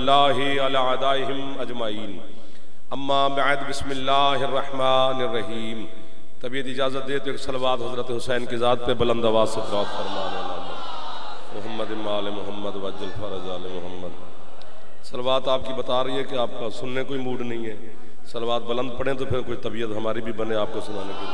लअनतुल्लाहि अला अदाइहिम अजमाइन। अम्मा बअद, बिस्मिल्लाहिर्रहमानिर्रहीम। तबीयत इजाज़त दे तो एक सलवात हज़रत हुसैन की ज़ात पे बुलंद आवाज़ से क़िराअत फरमाने मोहम्मद आल मोहम्मद वज्जल फ़रज आल मोहम्मद। सलवात आपकी बता रही है कि आपका सुनने कोई मूड नहीं है। सलवात बुलंद पढ़ें तो फिर कोई तबीयत हमारी भी बने आपको सुनाने के लिए।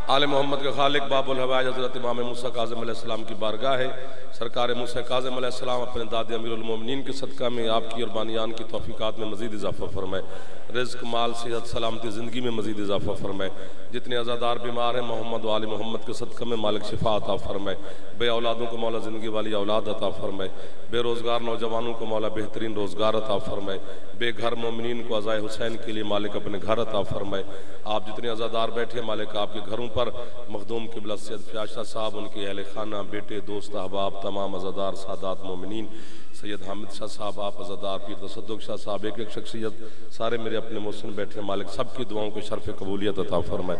आले मोहम्मद का खालिक बाबुल हवाइज हज़रत इमाम मूसा काज़िम अलैहिस्सलाम की बारगाह है। सरकार मूसा काज़िम अलैहिस्सलाम अपने दादे अमीरुल मोमिनीन के सदका में आपकी और बानियान की तौफ़ीक़ात में मज़ीद इजाफ़ा फरमाए। रिज़्क़, माल, सेहत, सलामती ज़िंदगी में मज़ीद इजाफ़ा फरमाए। जितने अज़ादार बीमार हैं मोहम्मद व आले मोहम्मद के सदका में मालिक शिफा अता फरमाए। बे औलादों को मौला ज़िंदगी वाली औलाद अता फरमाए। बेरोज़गार नौजवानों को मौला बेहतरीन रोज़गार अता फरमाए। बेघर मोमिनीन को अज़ाए हुसैन के लिए मालिक अपने घर अता फरमाए। आप जितने अज़ादार बैठे मालिक आपके घरों पर मखदूम क़िबला सैयद फ़याज़ साहब, उनके अहले खाना, बेटे, दोस्त, अहबाब, तमाम अज़ादार सादात मोमिनीन, सैयद हामिद शाह साहब, आप अज़ादार पीर तसद्दुक़ शाह साहब, एक एक शख्सियत सारे मेरे अपने मोहसिन बैठे मालिक सबकी दुआओं को शर्फ़ कबूलियत अता फरमाए।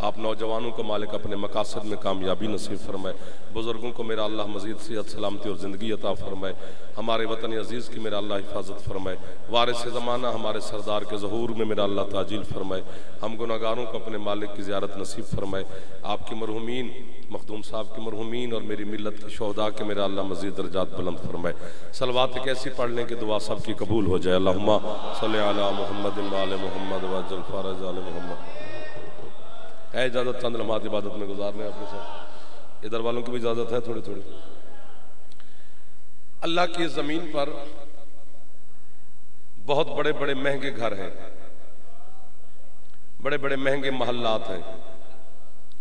आप नौजवानों को मालिक अपने मकासद में कामयाबी नसीब फरमाए। बुज़ुर्गों को मेरा अल्लाह मज़ीद सेहत, सलामती और ज़िंदगी अता फरमाए। हमारे वतन अज़ीज़ की मेरा अल्लाह हिफाजत फरमाए। वारिस ज़माना हमारे सरदार के ज़हूर में मेरा अल्लाह ताजील फरमाए। हम गुनाहगारों को अपने मालिक की ज़ियारत नसीब फरमाए। आपकी मरहूमीन मखदूम साहब की मरहूमीन और मेरी मिल्लत के शोहदा के मेरा अल्लाह मज़ीद दर्जात बुलंद फरमाए। सलवात कैसी पढ़ लें कि दुआ सब की कबूल हो जाए। अल्लाहुम्मा सल्ली अला मुहम्मद व आले मोहम्मद वज्जल फ़रज आले मोहम्मद। है इजाज़त चंद लम्हात इबादत में गुजारने आपके साथ। इधर वालों की भी इजाज़त है थोड़ी थोड़ी। अल्लाह की ज़मीन पर बहुत बड़े बड़े महंगे घर हैं, बड़े बड़े महंगे महल्लात हैं।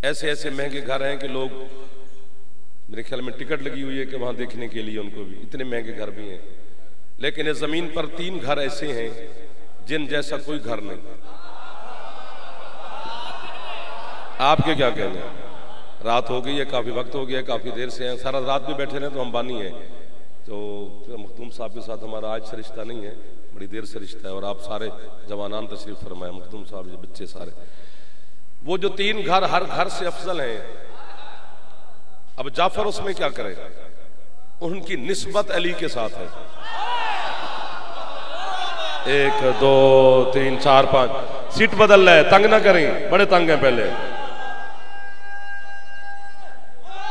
ऐसे ऐसे महंगे घर हैं कि लोग, मेरे ख्याल में टिकट लगी हुई है कि वहां देखने के लिए उनको भी, इतने महंगे घर भी हैं। लेकिन इस जमीन पर 3 घर ऐसे हैं जिन जैसा कोई घर नहीं। आपके क्या कहने हैं? रात हो गई है, काफी वक्त हो गया है, काफी देर से हैं, सारा रात भी बैठे रहे तो हम बानी हैं। तो मखदूम साहब के साथ हमारा आज से रिश्ता नहीं है, बड़ी देर से रिश्ता है। और आप सारे जवानान तशरीफ फरमाए, मखदूम साहब ये बच्चे सारे, वो जो 3 घर हर घर से अफजल हैं। अब जाफर उसमें क्या करे, उनकी निस्बत अली के साथ है। 1 2 3 4 5 सीट बदल रहे, तंग ना करें, बड़े तंग हैं पहले।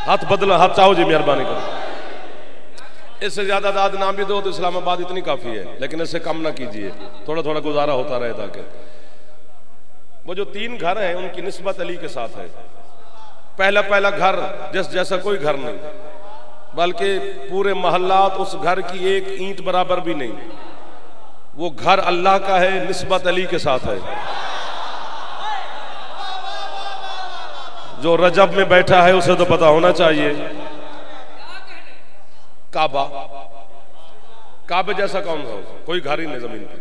हाथ बदलो, हाथ चाहो जी, मेहरबानी करो। इससे ज्यादा दाद ना भी दो तो इस्लामाबाद इतनी काफी है, लेकिन इससे कम ना कीजिए, थोड़ा थोड़ा गुजारा होता रहे ताकि। वो जो 3 घर हैं उनकी निस्बत अली के साथ है। पहला घर जैसा कोई घर नहीं, बल्कि पूरे महल्लात उस घर की एक ईंट बराबर भी नहीं। वो घर अल्लाह का है, निस्बत अली के साथ है। जो रजब में बैठा है उसे तो पता होना चाहिए। काबा, काबे जैसा कौन सा, कोई घर ही नहीं जमीन पर,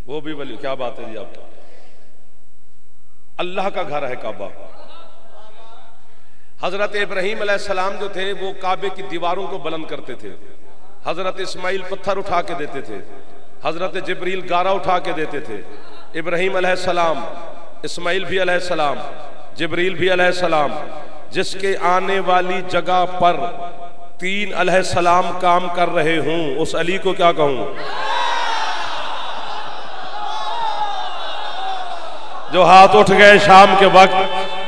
वो भी वली। क्या बात है जी आपकी, अल्लाह का घर है काबा। हजरत इब्राहीम अलैहिस्सलाम जो थे वो काबे की दीवारों को बुलंद करते थे। हजरत इस्माइल पत्थर उठा के देते थे, हजरत जिब्रील गारा उठा के देते थे। इब्राहीम अलैहिस्सलाम, इस्माइल भी अलैहिस्सलाम, जिब्रील भी अलैहिस्सलाम, जिसके आने वाली जगह पर 3 अलैहिस्सलाम काम कर रहे हूं, उस अली को क्या कहूं? जो हाथ उठ गए शाम के वक्त,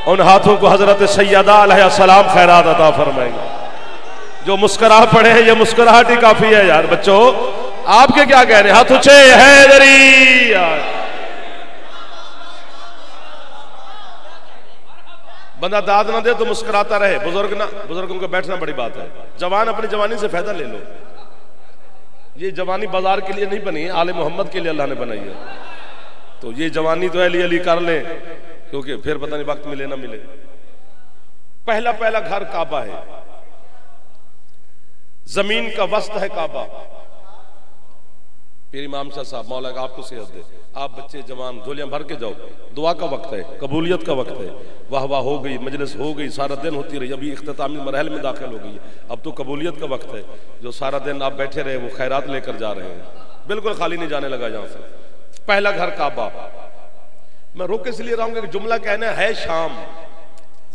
उन हाथों को हजरत सैयदा अलैहिस्सलाम खैरात अता फरमाएंगे। जो मुस्कुरा पड़े हैं, ये मुस्कुराहट ही काफी है यार। बच्चों आपके क्या कह रहे हैं? हाथ ऊंचे, हैदरी यार। बंदा दाद ना दे तो मुस्कुराता रहे। बुजुर्ग ना, बुजुर्गों को बैठना बड़ी बात है। जवान अपनी जवानी से फायदा ले लो। ये जवानी बाजार के लिए नहीं बनी है, आले मोहम्मद के लिए अल्लाह ने बनाई है। तो ये जवानी तो अली अली कर ले, क्योंकि फिर पता नहीं वक्त मिले ना मिले। पहला घर काबा है, जमीन का वस्त है काबा। पीर इमाम शाह साहब, मौला का आपको सेहत दे। आप बच्चे जवान झोलियां भर के जाओ, दुआ का वक्त है, कबूलियत का वक्त है। वाह वाह हो गई, मजलिस हो गई, सारा दिन होती रही, अभी इख्तितामी मरहल में दाखिल हो गई है। अब तो कबूलियत का वक्त है। जो सारा दिन आप बैठे रहे वो खैरात लेकर जा रहे हैं, बिल्कुल खाली नहीं जाने लगा यहाँ से। पहला घर काबा। मैं रोक इसलिए रहा हूँ कि जुमला कहना है शाम,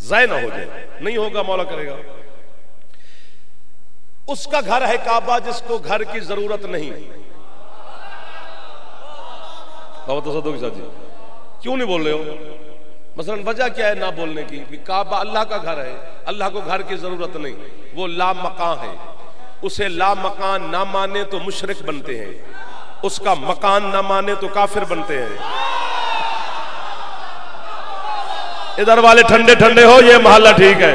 ज़ाय ना हो जाए, नहीं होगा मौला करेगा। उसका घर है काबा जिसको घर की जरूरत नहीं। बाबा तसद्दुक़ साहब जी क्यों नहीं बोल रहे हो? मसलन वजह क्या है ना बोलने की? काबा अल्लाह का घर है, अल्लाह को घर की जरूरत नहीं, वो ला मकान है। उसे ला मकान ना माने तो मुशरिक बनते हैं, उसका मकान ना माने तो काफिर बनते हैं। इधर वाले ठंडे ठंडे हो, ये मोहल्ला ठीक है,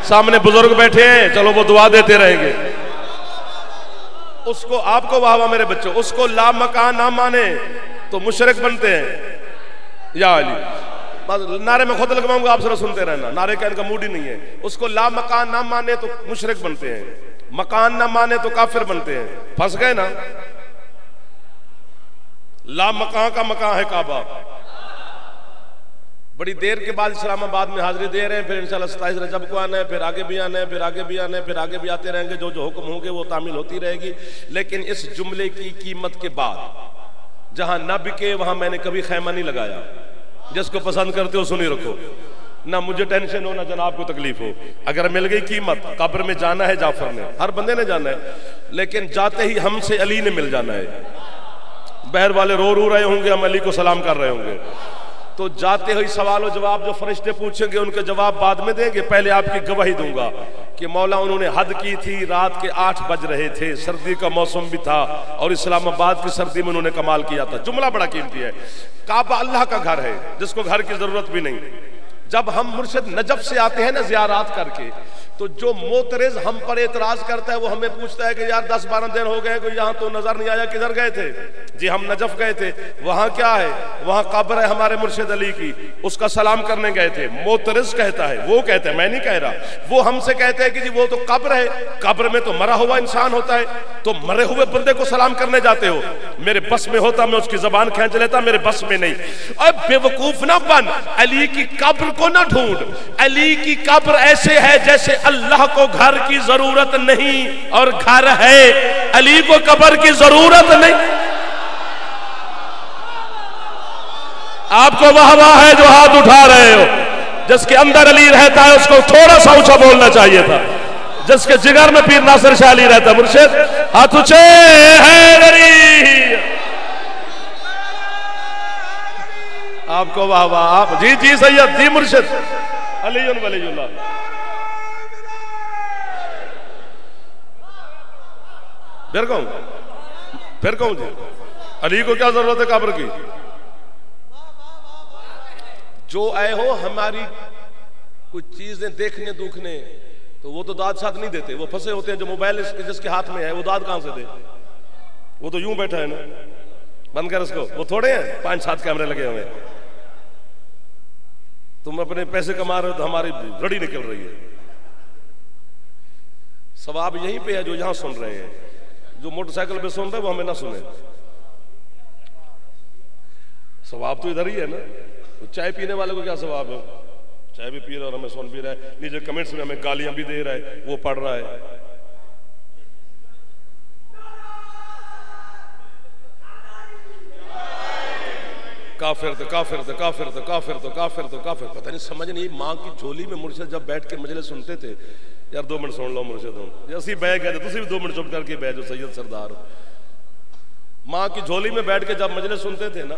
सामने बुजुर्ग बैठे हैं, चलो वो दुआ देते रहेंगे। उसको आपको वाह वाह मेरे बच्चों, उसको ला मकान ना माने तो मुशरिक बनते हैं। या अली नारे में खुद लगवाऊंगा, आप जरा सुनते रहना, नारे का इनका मूड ही नहीं है। उसको ला मकान ना माने तो मुशरिक बनते हैं, मकान ना माने तो काफिर बनते हैं। फंस गए ना? ला मकान का मकान है काबा। बड़ी देर के बाद इस्लामाबाद में हाजिरी दे रहे हैं, फिर इंशाल्लाह 27 रजब को आना है, फिर आगे भी आना है, फिर आगे भी आना है, फिर आगे भी आते रहेंगे। जो जो हुक्म होंगे वो तामील होती रहेगी। लेकिन इस जुमले की कीमत के बाद जहां न बिके वहां मैंने कभी खैमा नहीं लगाया। जिसको पसंद करते हो सुनी रखो, ना मुझे टेंशन हो ना जनाब को तकलीफ हो। अगर मिल गई कीमत, कब्र में जाना है जाफर ने, हर बंदे ने जाना है, लेकिन जाते ही हमसे अली ने मिल जाना है। बहर वाले रो रो रहे होंगे, हम अली को सलाम कर रहे होंगे, तो जाते हुए सवाल जवाब जो फरिश्ते पूछेंगे उनके जवाब बाद में देंगे। पहले आपकी गवाही दूंगा कि मौला उन्होंने हद की थी, रात के 8 बज रहे थे, सर्दी का मौसम भी था और इस्लामाबाद की सर्दी में उन्होंने कमाल किया था। जुमला बड़ा कीमती है। काबा अल्लाह का घर है जिसको घर की जरूरत भी नहीं। जब हम मुर्शिद नजफ से आते हैं ना ज़ियारत करके, तो जो मोतरज हम पर एतराज करता है वो हमें पूछता है कि यार 10-12 दिन हो गए, कोई यहाँ तो नजर नहीं आया, किधर गए थे? जी हम नजफ गए थे। वहां क्या है? वहां कब्र है हमारे मुर्शिद अली की, उसका सलाम करने गए थे। मोतरज कहता है, वो कहता है, मैं नहीं कह रहा, वो हमसे कहते हैं कि जी वो तो कब्र है, कब्र में तो मरा हुआ इंसान होता है, तो मरे हुए बंदे को सलाम करने जाते हो। मेरे बस में होता मैं उसकी जबान खींच लेता, मेरे बस में नहीं। अब बेवकूफ ना बन, अली की कब्र को ना ढूंढ। अली की कब्र ऐसे है जैसे अल्लाह को घर की जरूरत नहीं और घर है, अली को कब्र की जरूरत नहीं। आपको वाह वाह है जो हाथ उठा रहे हो। जिसके अंदर अली रहता है उसको थोड़ा सा ऊंचा बोलना चाहिए था। जिसके जिगर में पीर नासिर शाह अली रहता है, मुर्शिद हाथ ऊंचे है। आपको वाह वाह, आप जी जी सैयद जी मुर्शिद अली वलीउल्लाह। फिर कहूं जी, अली को क्या जरूरत है कब्र की? जो आए हो हमारी कुछ चीजें देखने दुखने, तो वो तो दाद साथ नहीं देते, वो फंसे होते हैं। जो मोबाइल जिसके हाथ में है वो दाद कहां से दे? वो तो यूं बैठा है ना, बंद कर उसको। वो थोड़े हैं 5-7 कैमरे लगे हुए। तुम अपने पैसे कमा रहे हो तो हमारी रड़ी निकल रही है। सवाब यहीं पे है जो यहां सुन रहे हैं। जो मोटरसाइकिल पे सुन रहे वो हमें ना सुने, सवाब तो इधर ही है ना। तो चाय पीने वाले को क्या सवाब है? चाय भी पी रहा है और हमें सुन भी रहा है। नीचे कमेंट्स में हमें गालियां भी दे रहा है, वो पढ़ रहा है। काफिर तो काफिर तो काफिर तो काफिर तो काफिर तो काफिर। पता नहीं समझ नहीं। माँ की झोली में मुर्शिद जब बैठ के मजलिस सुनते थे, यार 2 मिनट सुन लो मुर्शिद, असि बह गए थे, तुम भी 2 मिनट चुप करके बह जो सैयद सरदार हो। माँ की झोली में बैठ के जब मजलिस सुनते थे ना,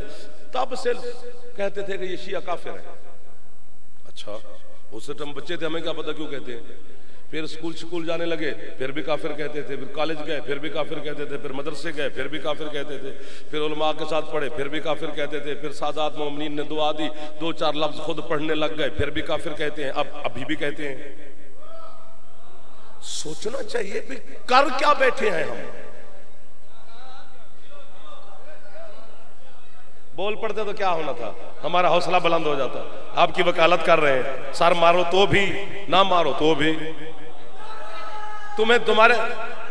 तब से कहते थे कि ये शिया काफिर है। अच्छा, उस टाइम बच्चे थे, हमें क्या पता क्यों कहते हैं। फिर स्कूल जाने लगे, फिर भी काफिर कहते थे। फिर कॉलेज गए, फिर भी काफिर कहते थे। फिर मदरसे गए, फिर भी काफिर कहते थे। फिर उलमा के साथ पढ़े, फिर भी काफिर कहते थे। फिर सादात मोमिनीन ने दुआ दी, 2-4 लफ्ज खुद पढ़ने लग गए, फिर भी काफिर कहते हैं। अब अभी भी कहते हैं। सोचना चाहिए भी कर क्या बैठे हैं हम। बोल पड़ते तो क्या होना था, हमारा हौसला बुलंद हो जाता। आपकी वकालत कर रहे हैं, सर मारो तो भी, ना मारो तो भी। तुम्हें तुम्हारे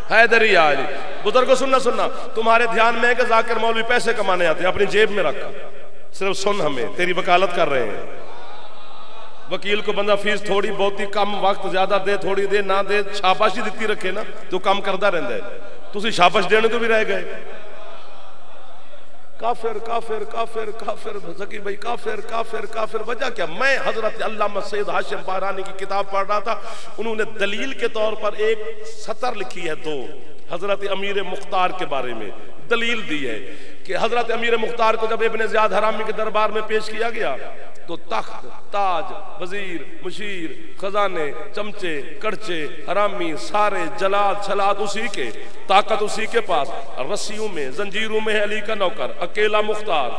हैदरी आली बुजुर्ग को सुनना, तुम्हारे ध्यान में है कि जाकिर मौलवी पैसे कमाने आते हैं, अपनी जेब में रखा। सिर्फ सुन, हमें तेरी वकालत कर रहे हैं। वकील को बंदा फीस थोड़ी बहुत ही कम, वक्त ज्यादा दे, थोड़ी दे ना दे, शाबाशी दिती रखे ना तो काम करता रहता है। तुसी शाबाश देने तो भी रह गए। काफिर काफिर काफिर काफिर, जकी भाई काफिर काफिर काफिर। वजह क्या? मैं हजरत अल्लामा सैयद हाशिम बहरानी की किताब पढ़ रहा था, उन्होंने दलील के तौर पर एक सतर लिखी है, 2 हजरत अमीर मुख्तार के बारे में दलील दी है कि हजरत अमीर मुख्तार को जब इब्ने ज़ियाद हरामी के दरबार में पेश किया गया तो तख्त, ताज, वजीर, मुशीर, खजाने, चमचे, कड़चे, हरामी, सारे जलाद छलाद उसी के, ताकत उसी के पास, रस्सियों में जंजीरों में है अली का नौकर, अकेला मुख्तार।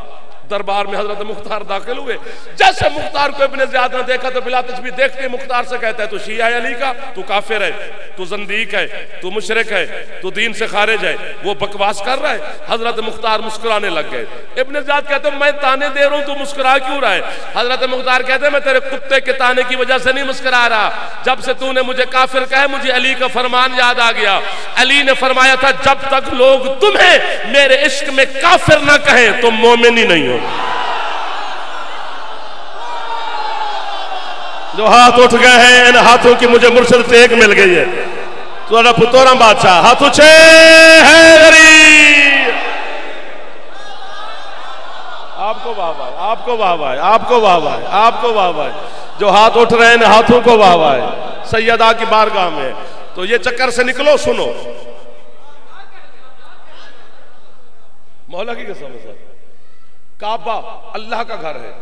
दरबार में हजरत मुख्तार दाखिल हुए, जैसे मुख्तार को इब्ने ज़ियाद ने देखा तो बिला तस्बीह देखते मुख्तार से कहता है, तू शिया है अली का, तू काफिर है, तू जंदीक है, तू मुशरिक है, तू दीन से खारिज है। वो बकवास कर रहा है। हजरत मुख्तार मुस्कुराने लग गए। इब्ने ज़ियाद कहते मैं ताने दे रहा हूं, तू मुस्कुरा क्यों रहा है? हजरत मुख्तार कहते मैं तेरे कुत्ते के ताने की वजह से नहीं मुस्कुरा रहा, जब से तूने मुझे काफिर कहा मुझे अली का फरमान याद आ गया। अली ने फरमाया था जब तक लोग तुम्हें मेरे इश्क में काफिर ना कहें तुम मोमिन ही नहीं हो। जो हाथ उठ गए हैं इन हाथों की मुझे मुर्शिद टेक मिल गई है। तो पुतोरा बादशाह हाथ उछे है, आपको वाह वाह, आपको वाह वाह, आपको वाह वाह, आपको वाह वाह। जो हाथ उठ रहे हैं इन हाथों को वाह वाह सैयदा की बारगाह में। तो ये चक्कर से निकलो, सुनो मौला की कसम है सर, काबा अल्लाह का घर है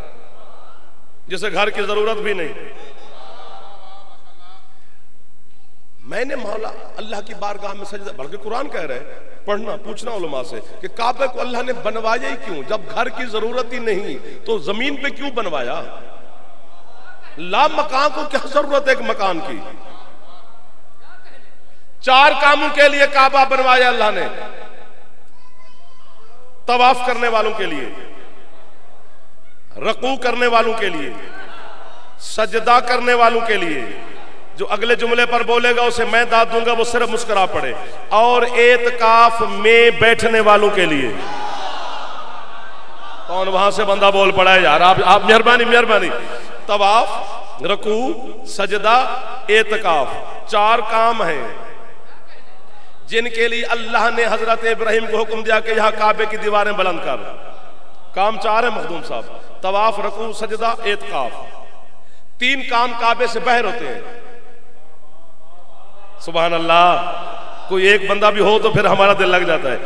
जिसे घर की जरूरत भी नहीं। मैंने मौला अल्लाह की बारगाह में सजदा, बल्कि कुरान कह रहे हैं, पढ़ना पूछना उलमा से कि काबे को अल्लाह ने बनवाया ही क्यों? जब घर की जरूरत ही नहीं तो जमीन पे क्यों बनवाया? ला मकान को क्या जरूरत है एक मकान की? 4 कामों के लिए काबा बनवाया अल्लाह ने, तवाफ करने वालों के लिए, रकू करने वालों के लिए, सजदा करने वालों के लिए, जो अगले जुमले पर बोलेगा उसे मैं दाद दूंगा वो सिर्फ मुस्कुरा पड़े, और एतकाफ में बैठने वालों के लिए। कौन वहां से बंदा बोल पड़ा है यार? आप मेहरबानी मेहरबानी। तवाफ, रकू, सजदा, एतकाफ 4 काम हैं जिनके लिए अल्लाह ने हजरत इब्राहिम को हुक्म दिया कि यहां काबे की दीवारें बुलंद कर। काम 4 है मखदूम साहब, तवाफ, रकू, सजदा, एतकाफ। 3 काम काबे से बाहर होते हैं। सुभान अल्लाह, कोई एक बंदा भी हो तो फिर हमारा दिल लग जाता है।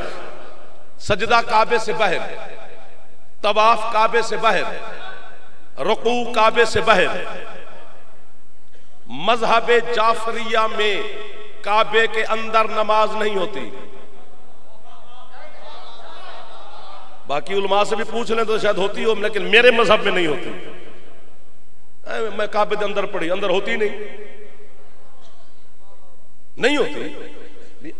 सजदा काबे से बाहर, तवाफ काबे से बाहर, रुकू काबे से बाहर। मजहब जाफरिया में काबे के अंदर नमाज नहीं होती। बाकी उलमा से भी पूछ लें तो शायद होती हो, लेकिन मेरे मजहब में नहीं होती। मैं काबे के अंदर पढ़ी, अंदर होती नहीं होती।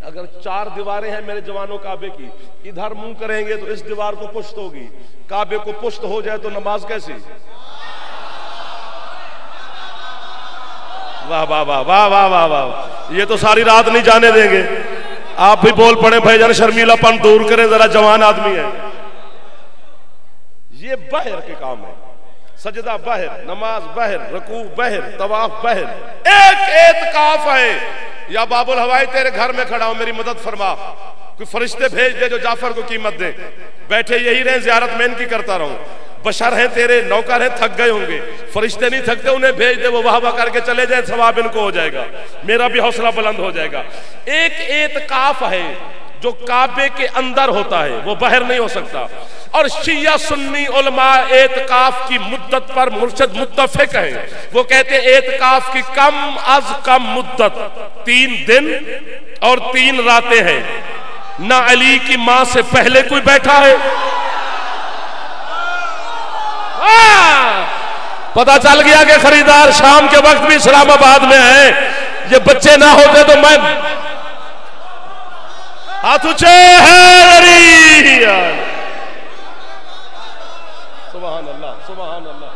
अगर 4 दीवारें हैं मेरे जवानों काबे की, इधर मुंह करेंगे तो इस दीवार को पुश्त होगी, काबे को पुश्त हो जाए तो नमाज कैसी? वाह वाह वाह वाह वाह वाह वाह। ये तो सारी रात नहीं जाने देंगे। आप भी बोल पड़े भाईजान, शर्मीलापन दूर करें जरा, जवान आदमी है। ये बाहर के काम है। सजदा बाहर, नमाज बाहर, रकू बाहर, तवाफ बाहर। एक एतकाफ है। या बाबुल हवाई तेरे घर में खड़ा हूं, मेरी मदद फरमा, कोई फरिश्ते भेज दे जो जाफर को कीमत दे। बैठे यही रहे, जियारत मैं इनकी करता रहूं। बशर हैं तेरे, नौकर हैं, थक गए होंगे, फरिश्ते नहीं थकते, उन्हें भेज दे, वो वाह वाह करके चले जाए, सवाब इनको हो जाएगा, मेरा भी हौसला बुलंद हो जाएगा। एक एतकाफ है जो काबे के अंदर होता है, वो बाहर नहीं हो सकता। और शिया सुन्नी उलमा एतकाफ की मुद्दत पर मुर्शिद मुत्तफिक हैं। वो कहते हैं एतकाफ की कम अज कम मुद्दत 3 दिन और 3 रातें हैं। ना अली की मां से पहले कोई बैठा है। पता चल गया कि खरीदार शाम के वक्त भी इस्लामाबाद में है। ये बच्चे ना होते तो मैं हाथ ऊंचे है। सुभान अल्लाह, सुभान अल्लाह।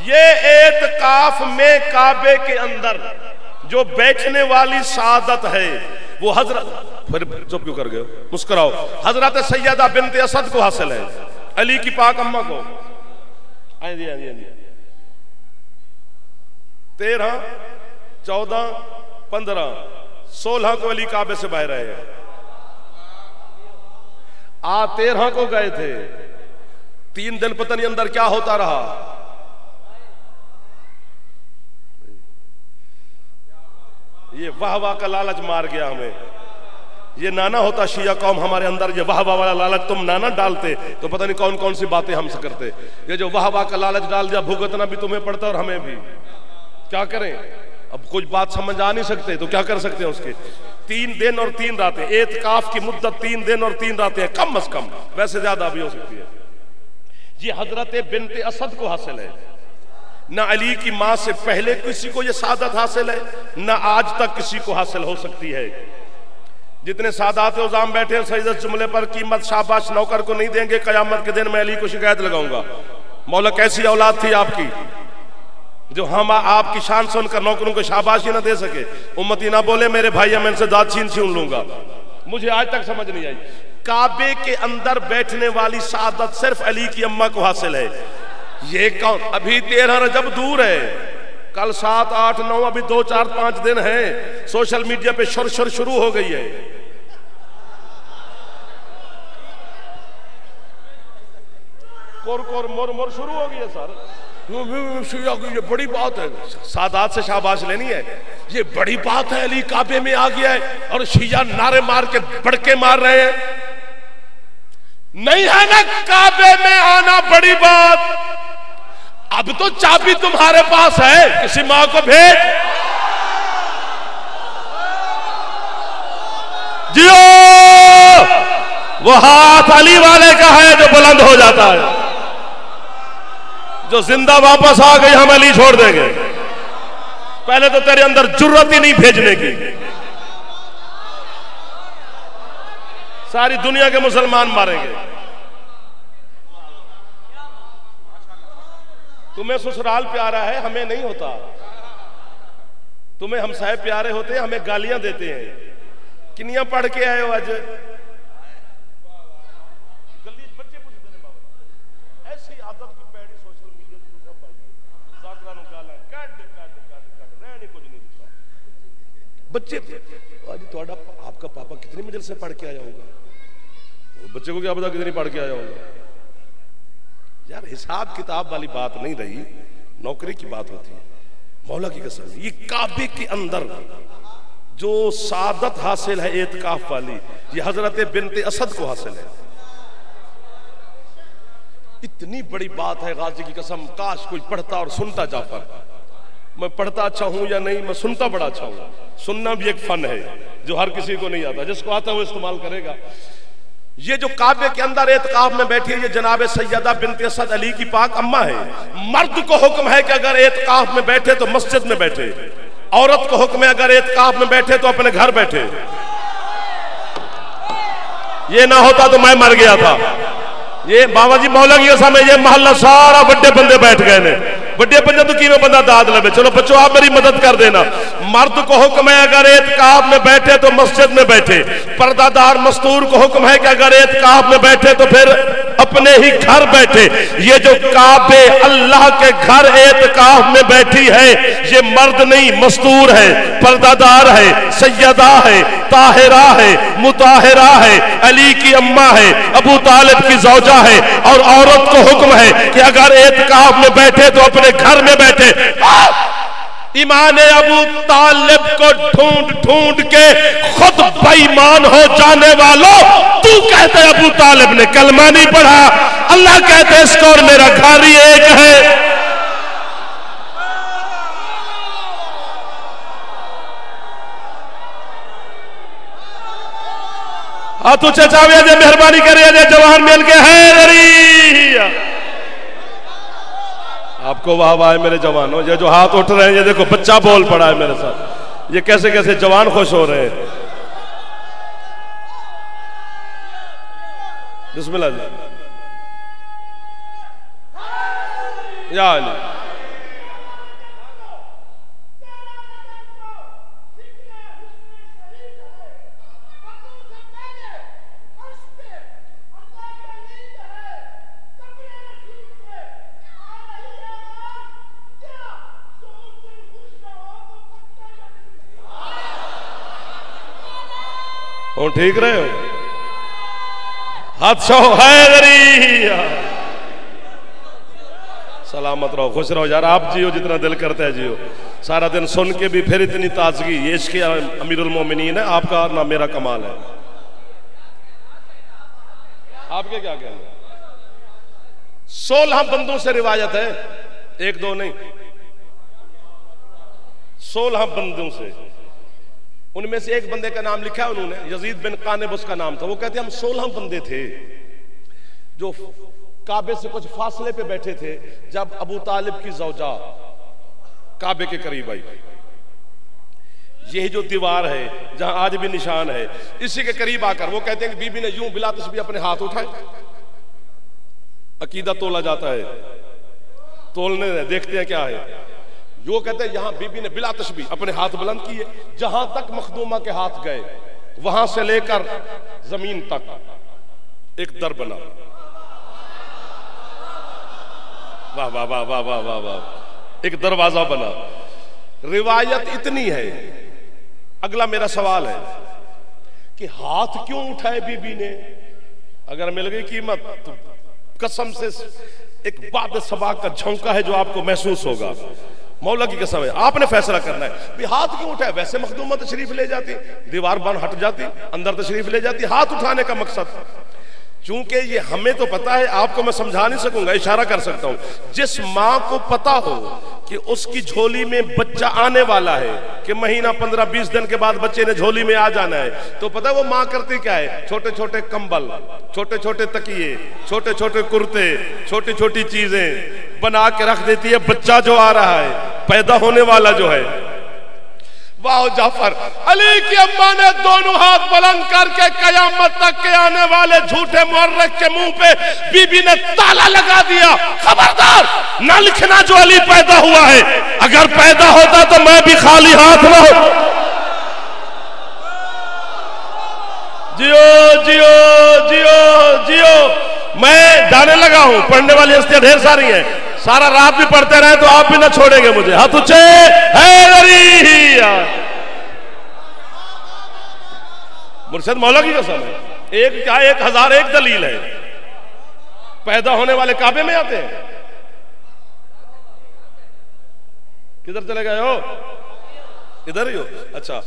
ये एतकाफ में काबे के अंदर जो बैठने वाली सादत है वो हजरत, फिर चुप क्यों कर गए, मुस्कुराओ, हजरत सैयदा बिन्त असद को हासिल है, अली की पाक अम्मा को। 13, 14, 15, 16 को अली काबे से बाहर आए। 13 को गए थे, 3 दिन पता नहीं अंदर क्या होता रहा। ये वाह वाह का लालच मार गया हमें। ये नाना होता शिया कौम हमारे अंदर, ये वाह वाह वाला लालच तुम नाना डालते तो पता नहीं कौन कौन सी बातें हमसे करते। ये जो वाह वाह का लालच डाल दिया, भुगतना भी तुम्हें पड़ता और हमें भी। क्या करें, अब कुछ बात समझ आ नहीं सकते तो क्या कर सकते हैं उसके। 3 दिन और 3 रातें, एतकाफ की मुद्दत 3 दिन और 3 रातें कम अज कम, वैसे ज्यादा भी हो सकती है। ये हजरत बिनते असद को हासिल है। ना अली की मां से पहले किसी को यह सादत हासिल है, ना आज तक किसी को हासिल हो सकती है। जितने सादात उज़ाम बैठे सही जुमले पर कीमत शाबाश नौकर को नहीं देंगे, कयामत के दिन मैं अली को शिकायत लगाऊंगा। मौला कैसी औलाद थी आपकी जो हम आपकी शान सुनकर नौकरों को शाबाशी ना दे सके। उम्मती ना बोले मेरे भाई मैं इनसे दाद छीन लूंगा। मुझे आज तक समझ नहीं आई, काबे के अंदर बैठने वाली सादत सिर्फ अली की अम्मा को हासिल है। ये कौन, अभी 13 रजब दूर है, कल 7, 8, 9 अभी 2, 4, 5 दिन है। सोशल मीडिया पे शुर शुरू हो गई है। कोर मोर शुरू हो गई है सर। ये बड़ी बात है, सादात से शाबाश लेनी है। ये बड़ी बात है, अली काबे में आ गया है और शिया नारे मार के बड़के मार रहे हैं। नहीं है ना काबे में आना बड़ी बात। अब तो चाबी तुम्हारे पास है, किसी मां को भेज जियो। वो हाथ अली वाले का है जो बुलंद हो जाता है। जो जिंदा वापस आ गई हम अली छोड़ देंगे। पहले तो तेरे अंदर जुर्रत ही नहीं भेजने की। सारी दुनिया के मुसलमान मारेंगे। तुम्हें ससुराल प्यारा है, हमें नहीं होता। तुम्हें हमसाए प्यारे होते हैं, हमें गालियां देते हैं। किनिया पढ़ के आए हो आज? बच्चे आज थोड़ा आपका पापा कितनी मंजिल से पढ़ के आया होगा, बच्चे को क्या पता कितनी पढ़ के आया होगा। यार हिसाब किताब वाली बात नहीं रही, नौकरी की बात होती है। मौला की कसम, ये काबे के अंदर जो सादत हासिल है एतकाफ वाली, ये हजरत बिनते असद को हासिल है। इतनी बड़ी बात है, गाजी की कसम काश कोई पढ़ता और सुनता। जाफर, मैं पढ़ता अच्छा हूं या नहीं, मैं सुनता बड़ा अच्छा हूं। सुनना भी एक फन है जो हर किसी को नहीं आता, जिसको आता है वो इस्तेमाल करेगा। ये जो काबे के अंदर एतकाफ में बैठी है, ये जनाब सैयदा बिनते असद अली की पाक अम्मा है। मर्द को हुक्म है कि अगर एतकाफ में बैठे तो मस्जिद में बैठे, औरत को हुक्म है अगर एतकाफ में बैठे तो अपने घर बैठे। ये ना होता तो मैं मर गया था। ये बाबा जी मौला की कसम है, ये मोहल्ला सारा बड़े बंदे बैठ गए ने। बड़े बंदे तो किवें बंदा दाद लवे। चलो बच्चों आप मेरी मदद कर देना। मर्द को हुक्म है अगर एतकाफ में बैठे तो मस्जिद में बैठे। पर्दादार मस्तूर को हुक्म है कि अगर एतकाफ में बैठे तो फिर अपने ही घर बैठे। ये जो काबे अल्लाह के घर एतकाफ में बैठी है, ये मर्द नहीं मस्तूर है, पर्दादार है, सैयदा है, ताहिरा है, मुताहिरा है, अली की अम्मा है, अबू तालिब की ज़ौजा है। और औरत को हुक्म है कि अगर एतकाफ में बैठे तो अपने घर में बैठे। ईमान अबू तालिब को ढूंढ ढूंढ के खुद बेईमान हो जाने वालों, तू कहते अबू तालिब ने कलमा नहीं पढ़ा, अल्लाह कहते इसको और मेरा घर ही एक है। तू चचावे जे मेहरबानी करे जे जवान मिल के है। आपको वाह वाह है मेरे जवानों। ये जो हाथ उठ रहे हैं, ये देखो बच्चा बोल पड़ा है मेरे साथ। ये कैसे कैसे जवान खुश हो रहे हैं। बिस्मिल्लाह जी। या अली ठीक रहे हो? हाथ शो हैदरी। सलामत रहो, खुश रहो यार, आप जियो जितना दिल करता है जियो। सारा दिन सुन के भी फिर इतनी ताजगी, ये इश्क़ अमीरुल मोमिनीन है आपका, ना मेरा कमाल है। आपके क्या कहना? 16 बंदों से रिवायत है, एक दो नहीं, 16 बंदों से। उनमें से एक बंदे का नाम लिखा है उन्होंने, यजीद बिन कानिब उसका नाम था। वो कहते हैं हम 16 बंदे थे जो काबे से कुछ फासले पे बैठे थे जब अबू तालिब की ज़ौजा काबे के करीब आई। यही जो दीवार है जहां आज भी निशान है, इसी के करीब आकर वो कहते हैं कि बीबी ने यूं बिला तस्बीह अपने हाथ उठाए। अकीदा तोला जाता है, तोलने दे, देखते हैं क्या है। जो कहते हैं यहां बीबी ने बिला तस्बीह अपने हाथ बुलंद किए, जहां तक मखदूमा के हाथ गए वहां से लेकर जमीन तक एक दर बना। वाह वाह वाह वाह वाह वाह वाह, एक दरवाजा बना। रिवायत इतनी है। अगला मेरा सवाल है कि हाथ क्यों उठाए बीबी ने? अगर मिल गई कीमत तो कसम से एक बाद सबा का झोंका है जो आपको महसूस होगा। मौला की कसम है, आपने फैसला करना है भी हाथ क्यों उठाए। वैसे मखदूमा तशरीफ ले जाती, दीवार बन हट जाती, अंदर तशरीफ ले जाती। हाथ उठाने का मकसद, चूंकि ये हमें तो पता है, आपको मैं समझा नहीं सकूंगा, इशारा कर सकता हूं। जिस मां को पता हो कि उसकी झोली में बच्चा आने वाला है, कि महीना 15-20 दिन के बाद बच्चे ने झोली में आ जाना है, तो पता है वो मां करती क्या है? छोटे छोटे कंबल, छोटे छोटे तकिए, छोटे छोटे कुर्ते, छोटी छोटी चीजें बना के रख देती है। बच्चा जो आ रहा है, पैदा होने वाला जो है, वाह जाफर, अली की अम्मा ने दोनों हाथ बुलंद करके कयामत तक के आने वाले झूठे मुअर्रिख के मुंह पे बीबी ने ताला लगा दिया। खबरदार ना लिखना जो अली पैदा हुआ है, अगर पैदा होता तो मैं भी खाली हाथ न हो। जियो जियो जियो जियो। मैं जाने लगा हूं, पढ़ने वाली हस्तियां ढेर सारी हैं, सारा रात भी पढ़ते रहे तो आप भी ना छोड़ेंगे मुझे। हाथ ऊंचे हैदरी। मुर्शिद मौला की कसम है, एक क्या 1001 दलील है। पैदा होने वाले काबे में आते हैं। किधर चले गए हो? इधर ही हो? अच्छा,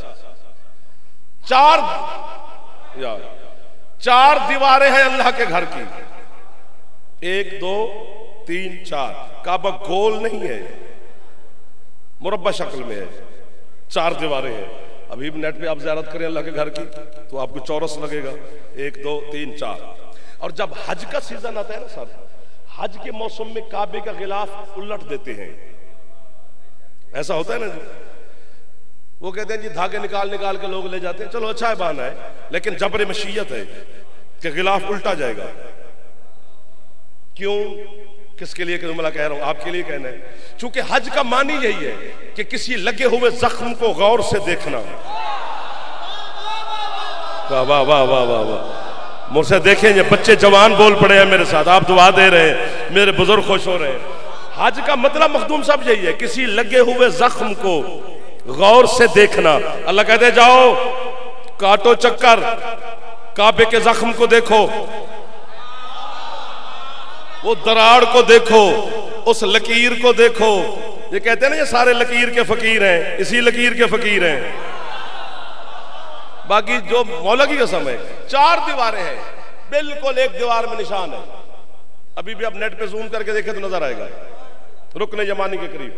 चार दीवारें हैं अल्लाह के घर की, 1 2 3 4। काबा गोल नहीं है, मुरब्बा शक्ल में है, 4 दीवारें हैं। अभी भी नेट पे आप ज़ियारत करें अल्लाह के घर की तो आपको चौरस लगेगा, 1 2 3 4। और जब हज का सीजन आता है ना सर, हज के मौसम में काबे का गिलाफ उलट देते हैं। ऐसा होता है ना, वो कहते हैं जी धागे निकाल निकाल के लोग ले जाते हैं। चलो अच्छा है, बहाना है, लेकिन जबर मशीयत है कि गिलाफ उल्टा जाएगा। क्यों? किसके लिए जुमला कह रहा हूं? आपके लिए कहना है। चूंकि हज का मानी यही है कि किसी लगे हुए जख्म को गौर से देखना। वाह वाह वाह वाह वाह वाह। मुझसे देखें, ये बच्चे जवान बोल पड़े हैं मेरे साथ, आप दुआ दे रहे हैं, मेरे बुजुर्ग खुश हो रहे हैं। हज का मतलब मखदूम सब यही है, किसी लगे हुए जख्म को गौर से देखना। अल्लाह कहते जाओ काटो चक्कर, काबे के जख्म को देखो, वो दराड़ को देखो, उस लकीर को देखो। ये कहते हैं ना ये सारे लकीर के फकीर हैं, इसी लकीर के फकीर हैं। बाकी जो मौला की कसम है, 4 दीवारें हैं, बिल्कुल एक दीवार में निशान है। अभी भी आप नेट पे जूम करके देखें तो नजर आएगा, रुकने यमानी के करीब।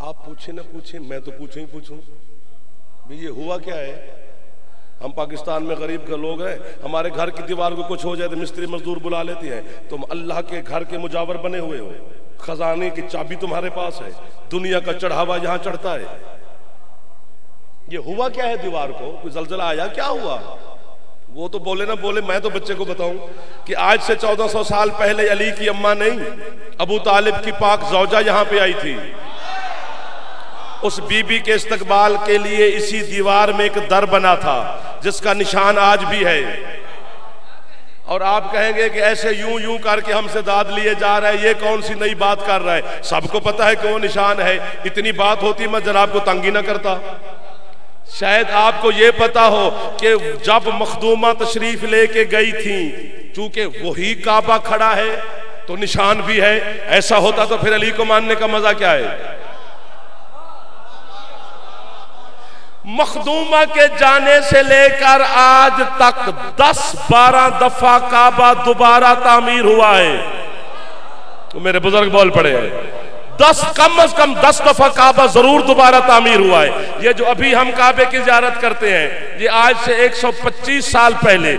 आप पूछे ना पूछे, मैं तो पूछूं ही पूछूं भी ये हुआ क्या है। हम पाकिस्तान में गरीब के लोग हैं, हमारे घर की दीवार को कुछ हो जाए तो मिस्त्री मजदूर बुला लेते हैं। तुम अल्लाह के घर के मुजावर बने हुए हो, खजाने की चाबी तुम्हारे पास है, दुनिया का चढ़ावा यहां चढ़ता है। ये हुआ क्या है दीवार को? कोई जलजला आया? क्या हुआ? वो तो बोले ना बोले, मैं तो बच्चे को बताऊं कि आज से 1400 साल पहले अली की अम्मा नहीं, अबू तालिब की पाक ज़ौजा यहां पे आई थी। उस बीबी के इस्तकबाल के लिए इसी दीवार में एक दर बना था जिसका निशान आज भी है। और आप कहेंगे कि ऐसे यूं यूं करके हमसे दाद लिए जा रहा है, ये कौन सी नई बात कर रहा है? सबको पता है कि वो निशान है। इतनी बात होती मैं जनाब को तंगी ना करता। शायद आपको ये पता हो कि जब मखदूमा तशरीफ लेके गई थी, चूंकि वही काबा खड़ा है तो निशान भी है, ऐसा होता तो फिर अली को मानने का मजा क्या है। मखदूमा के जाने से लेकर आज तक 10-12 दफा काबा दोबारा तामीर हुआ है। तो मेरे बुजुर्ग बोल पड़े हैं 10 कम से कम 10 दफा काबा जरूर दोबारा तामीर हुआ है। ये जो अभी हम काबे की ज़ियारत करते हैं, ये आज से 125 साल पहले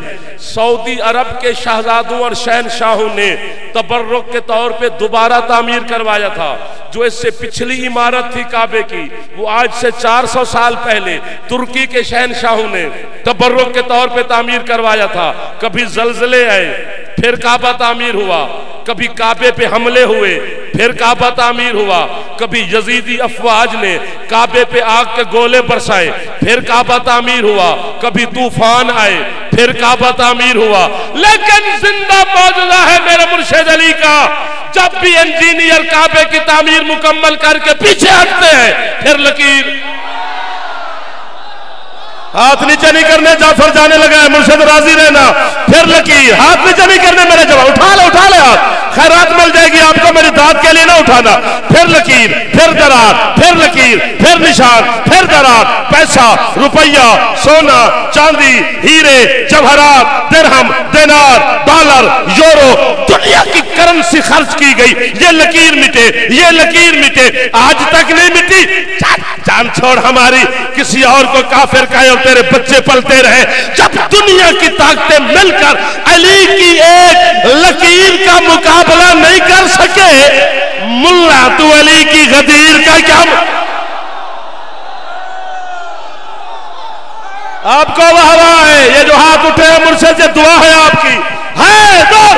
सऊदी अरब के शहजादों और शहनशाहों ने तबर्रुक के तौर पे दोबारा तामीर करवाया था। जो इससे पिछली इमारत थी काबे की, वो आज से 400 साल पहले तुर्की के शहनशाहों ने तबर्रुक के तौर पे तामीर करवाया था। कभी जलजले आए फिर काबा तामीर हुआ, कभी काबे पे हमले हुए फिर काबा तामीर हुआ, कभी यजीदी अफवाज ने काबे पे आग के गोले बरसाए फिर काबा तामीर हुआ, कभी तूफान आए फिर काबा तामीर हुआ। लेकिन जिंदा मौजूदा है मेरे मुर्शिद अली का, जब भी इंजीनियर काबे की तामीर मुकम्मल करके पीछे हटते हैं फिर लकीर। हाथ नीचे नहीं करने, जाफर जाने लगा है, मुर्शिद राजी रहना, फिर लकीर। हाथ नीचे नहीं करने मेरे जवाब, उठा ले हाथ, खैरात मिल जाएगी आपको, मेरी दाद के लिए ना उठाना। फिर लकीर, फिर दरार, फिर लकीर, फिर निशान, फिर दरार। पैसा, रुपया, सोना, चांदी, हीरे, जवाहरात, दिरहम, दिनार, डॉलर, यूरो, दुनिया की करेंसी खर्च की गई, ये लकीर मिटे, ये लकीर मिटे, आज तक नहीं मिटी। जान छोड़ हमारी, किसी और को काफिर कहे और तेरे बच्चे पलते रहे। जब दुनिया की ताकतें मिलकर अली की एक लकीर का मुकाबला नहीं कर सके, मुल्ला तू अली की गदीर का क्या। आपको वाह है, ये जो हाथ उठे हैं मुर्शिद से दुआ है आपकी, है दूर।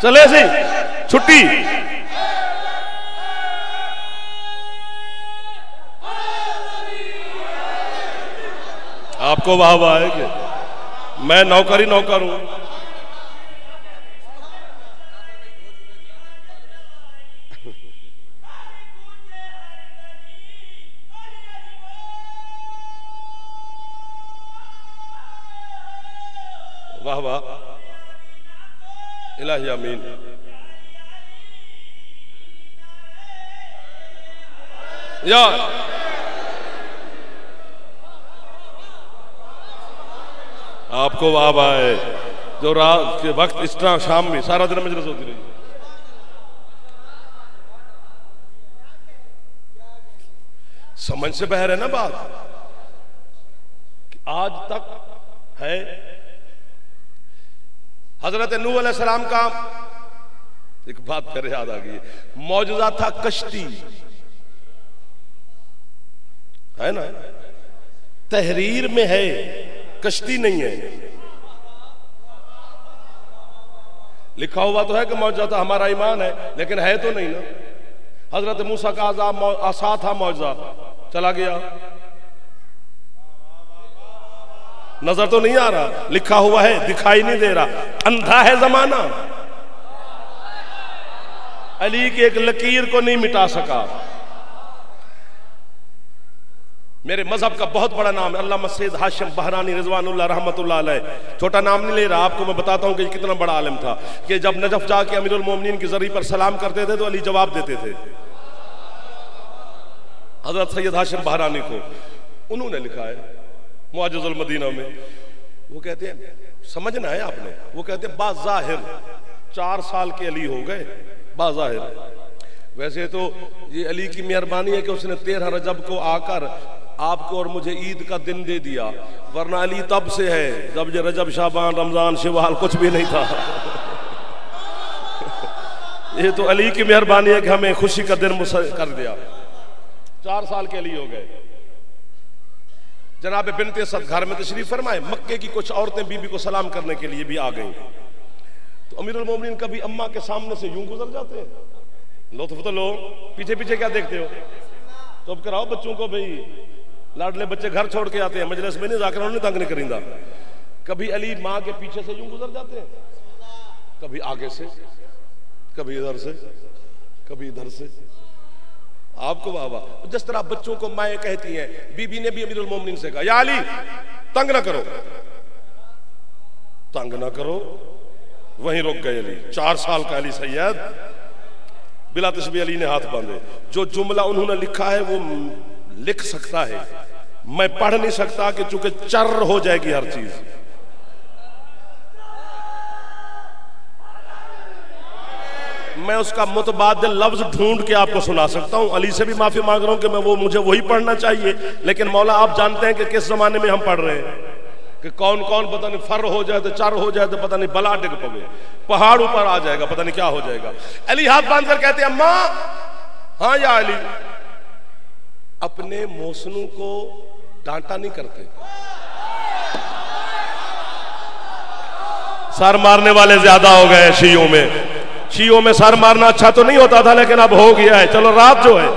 चले सी छुट्टी। आपको वाह वाह है कि मैं नौकर ही नौकर हूं। वाह वाह, इलाही आमीन। या आपको वाह वाह है, जो रात के वक्त इस तरह शाम में सारा दिन मजलिस होती रही। समझ से बाहर है ना बात कि आज तक है। हजरत नूह अलैहिस्सलाम का एक बात फिर याद आ गई, मौजूदा था कश्ती, है ना, तहरीर में है, कश्ती नहीं है। लिखा हुआ तो है कि मौजूदा था, हमारा ईमान है, लेकिन है तो नहीं ना। हजरत मूसा का आज़ाब आसा था, मौजूदा चला गया, नजर तो नहीं आ रहा, लिखा हुआ है दिखाई नहीं दे रहा, अंधा है जमाना। अली की एक लकीर को नहीं मिटा सका। मेरे मजहब का बहुत बड़ा नाम है अल्लामा सैयद हाशिम बहरानी रिजवानुल्लाह रहमतुल्लाह अलैह। छोटा नाम नहीं ले रहा, आपको मैं बताता हूं कि कितना बड़ा आलिम था कि जब नजफ जाके अमीरुल मोमिनीन की जरी पर सलाम करते थे तो अली जवाब देते थे। हजरत सैयद हाशिम बहरानी को उन्होंने लिखा है मुआजिजुल मदीना में, वो कहते हैं, समझना है आपने, वो कहते हैं बाज़ाहिर 4 साल के अली हो गए, बाज़ाहिर। वैसे तो ये अली की मेहरबानी है कि उसने 13 रजब को आकर आपको और मुझे ईद का दिन दे दिया, वरना अली तब से है जब ये रजब, शाबान, रमजान, शवाल कुछ भी नहीं था। ये तो अली की मेहरबानी है कि हमें खुशी का दिन कर दिया। 4 साल के अली हो गए। जनाब बिनते सद घर में तशरीफ फरमाए, मक्के की कुछ औरतें बीबी को सलाम करने के लिए भी आ गई। तो अमीरुल मोमिनीन कभी अम्मा के सामने से यूं गुजर जाते हैं, लुत्फ तो लो, पीछे पीछे क्या देखते हो, तो अब कराओ बच्चों को, भाई लाडले बच्चे घर छोड़ के आते हैं, मजलिस में नहीं जाकर उन्हें तंग नहीं करेंदा। कभी अली माँ के पीछे से यूं गुजर जाते हैं, कभी आगे से, कभी इधर से, कभी इधर से आपको बाबा। जिस तरह बच्चों को माएँ कहती हैं, बीबी ने भी अमीरुल मोमिनीन से कहा, या अली तंग ना करो, तंग ना करो। वहीं रुक गए अली। 4 साल का अली सैयद, बिला तस्बीह अली ने हाथ बांधे। जो जुमला उन्होंने लिखा है वो लिख सकता है, मैं पढ़ नहीं सकता कि चूंकि चर हो जाएगी हर चीज। मैं उसका मुतबादिल लफ्ज ढूंढ के आपको सुना सकता हूं। अली से भी माफी मांग रहा हूं कि मैं वो मुझे वही पढ़ना चाहिए, लेकिन मौला आप जानते हैं कि किस जमाने में हम पढ़ रहे हैं कि कौन कौन पता नहीं फर हो जाए तो चर हो जाए तो पता नहीं बला डिग पवे, पहाड़ ऊपर आ जाएगा, पता नहीं क्या हो जाएगा। अली हाथ बांधकर कहते हैं, अम्मा हाँ या अली, अपने मोहसिनों को डांटा नहीं करते। सर मारने वाले ज्यादा हो गए शियों में। शियों में सर मारना अच्छा तो नहीं होता था, लेकिन अब हो गया है। चलो रात जो है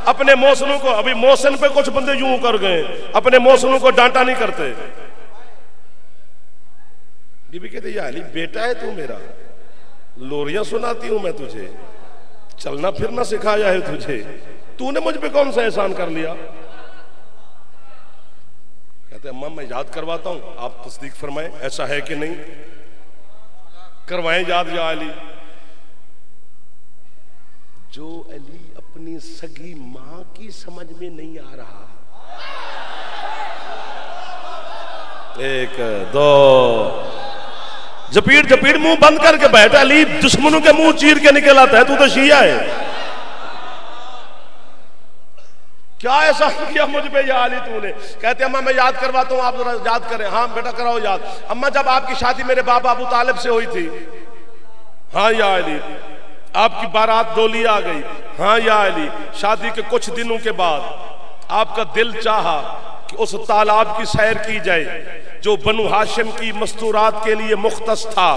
अपने मोहसिनों को, अभी मोहसिन पे कुछ बंदे यूं कर गए, अपने मोहसिनों को डांटा नहीं करते। बीबी कहते या अली बेटा है तू मेरा, लोरियां सुनाती हूं मैं तुझे, चलना फिरना सिखाया है तुझे, तूने मुझ पे कौन सा एहसान कर लिया। कहते अम्मा मैं याद करवाता हूं, आप तस्दीक फरमाएं ऐसा है कि नहीं, करवाएं याद या अली। जो अली अपनी सगी मां की समझ में नहीं आ रहा, 1 2 जपीड़ जपीड़ मुंह बंद करके बैठा। अली दुश्मनों के मुंह चीर के निकल आता है, तू तो शिया है, क्या ऐसा किया मुझ पे या अली तूने। कहते अम्मा मैं याद करवाता हूं, आप जरा याद करें। हाँ बेटा कराओ याद। अम्मा जब आपकी शादी मेरे बाबा अबू तालिब से हुई थी, हाँ या अली। आपकी बारात डोली आ गई, हाँ या अली। शादी के कुछ दिनों के बाद आपका दिल चाहा कि उस तालाब की सैर की जाए जो बनु हाशिम की मस्तूरात के लिए मुख्तस था,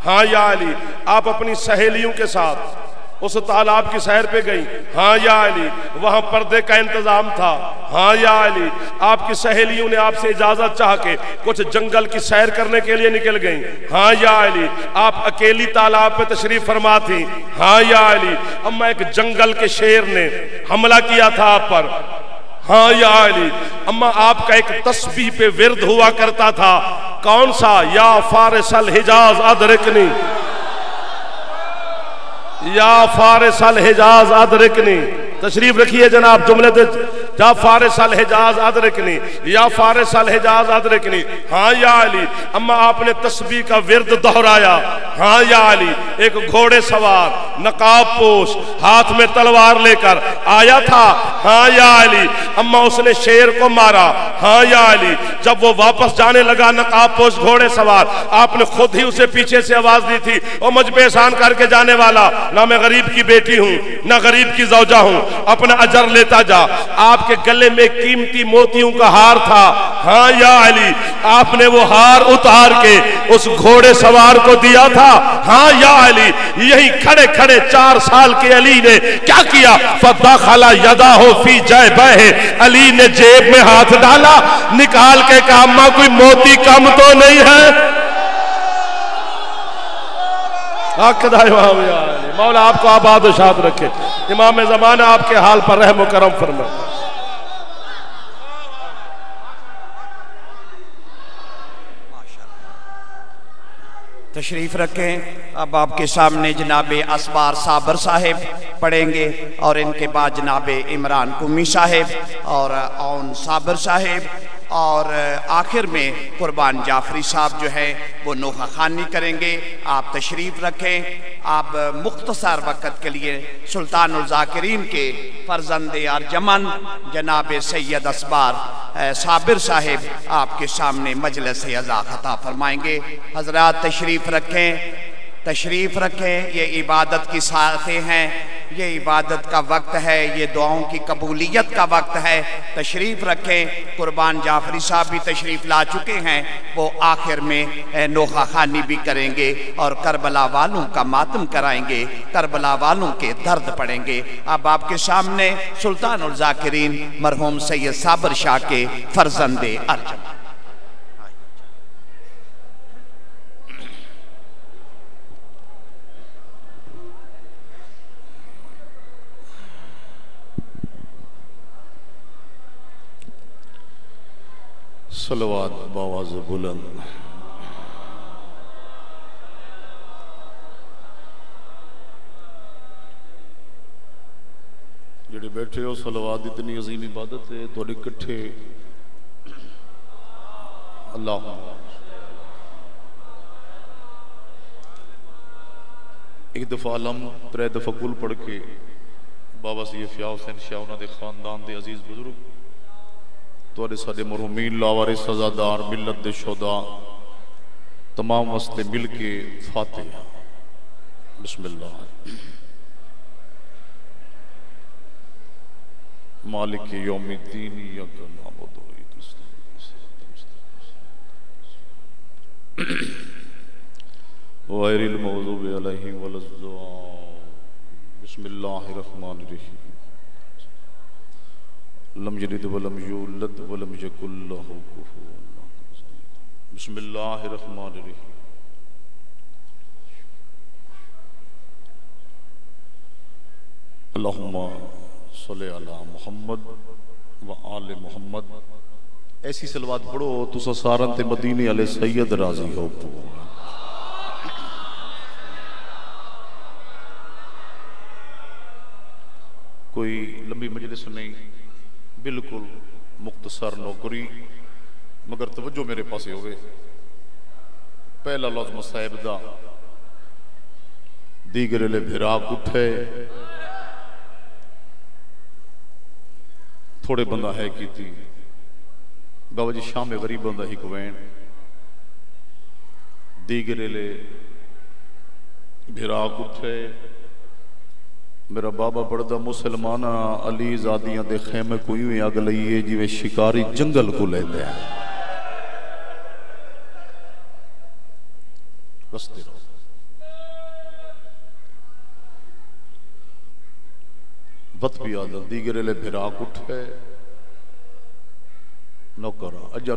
हाँ या अली। आप अपनी सहेलियों के साथ उस तालाब की सैर पे गई, हाँ या अली। वहां पर्दे का इंतजाम था, हाँ या अली। आपकी सहेलियों ने आपसे इजाजत चाह के कुछ जंगल की सैर करने के लिए निकल गई, हाँ या अली। आप अकेली तालाब पे तशरीफ फरमा थी, हाँ या अली। अम्मा एक जंगल के शेर ने हमला किया था आप पर, हाँ या अली। अम्मा आपका एक तस्बीह पे विर्द हुआ करता था, कौन सा, या फारिसल हिजाज अदरिकनी, या फारिसल हिजाज अदरिकनी। तशरीफ रखिए जनाब, जुमले जा फारिसल हिजाज अदरिकनी, या फारिसल हिजाज अदरिकनी, हाँ या अली। अम्मा आपने तस्बीह का विर्द दोहराया, हाँ या अली। एक घोड़े सवार नकाब पोश हाथ में तलवार लेकर आया था, हाँ या अली। अम्मा उसने शेर को मारा, हाँ या अली। जब वो वापस जाने लगा नकाब पोश घोड़े सवार, आपने खुद ही उसे पीछे से आवाज दी थी, ओ मुझ पे एहसान करके जाने वाला, ना मैं गरीब की बेटी हूं ना गरीब की जौजा हूं, अपना अजर लेता जा। आपके गले में कीमती मोतियों का हार था, हाँ या अली। आपने वो हार उतार के उस घोड़े सवार को दिया था, हाँ या अली। यही खड़े खड़े 4 साल के अली ने क्या किया, फदाखला यदा हो फी जैबह, अली ने जेब में हाथ डाला, निकाल के कहा अम्मा कोई मोती कम तो नहीं है। मौला आपको आबाद शाद रखे, इमाम ज़माना आपके हाल पर रहम करम फरमाए। तशरीफ रखें। अब आपके सामने जनाब असबार साबर साहिब पढ़ेंगे और इनके बाद जनाब इमरान कुमी साहिब और औन साबर साहिब और आखिर में कुर्बान जाफरी साहब जो है वो नोखा खानी करेंगे। आप तशरीफ़ रखें। आप मुख्तसर वक़्त के लिए सुल्तानुल ज़ाकिरीन के फ़र्जंद अर्जमन जनाब सैयद असबार साबिर साहिब आपके सामने मजलिस अज़ा ख़ता फरमाएंगे। हज़रात तशरीफ़ रखें, तशरीफ़ रखें। ये इबादत की साथें हैं, ये इबादत का वक्त है, ये दुआओं की कबूलियत का वक्त है। तशरीफ़ रखें। कुर्बान जाफरी साहब भी तशरीफ़ ला चुके हैं, वो आखिर में नोखा खानी भी करेंगे और करबला वालों का मातम कराएंगे, करबला वालों के दर्द पड़ेंगे। अब आपके सामने सुल्तानुल ज़ाकिरीन मरहूम सैयद साबर शाह के फ़र्जंद अर्जमन। सलवात बावाज बुलंद। जेडे बैठे हो सलवात इतनी अजीम इबादत है थोड़े इकट्ठे अल्लाह एक दफा अलम 3 दफा कुल पढ़ के बाबा सैयद फ़िया हुसैन शाह उन्होंने खानदान के अजीज बुजुर्ग थोड़े सारे मरहूमीन लावारिस सजादार मिलत दे शोदा तमाम वास्ते मिल के फातिहा। बिस्मिल्लाह। मालिक यौमिद्दीन इय्याका नअबुदु व इय्याका नस्तईन गैरिल मग़ज़ूबि अलैहिम वलद्दाल्लीन। बिस्मिल्लाहिर रहमानिर रहीम। लम यलिद वलम यूलद वलम यकुल लहू कुफुवन अहद। बिस्मिल्लाहिर रहमानिर रहीम। अल्लाहुम्मा सल्लि अला मुहम्मद व आले मुहम्मद। ऐसी सलवात पढ़ो तुसा सारन ते मदीने वाले सैयद राजी हो। कोई लंबी मजलिस नहीं, बिल्कुल मुख्तसर नौकरी, मगर तवज्जो मेरे पास होवे। पहला लफ्ज़ मसाइब दा दीगरे ले भिराक उठे थोड़े बंदा है की थी बाबा जी शाम गरीब बंदा ही कवैन दीगरे ले भिराक उठे। मेरा बाबा पढ़दा मुसलमाना अली ज़ादियां दे खेमे को यूं अग लईए जिवें शिकारी जंगल को लेंदे हैं। बसते रहो। वत भी आदल दीगरे ले भिराक उठे नौकरा अजा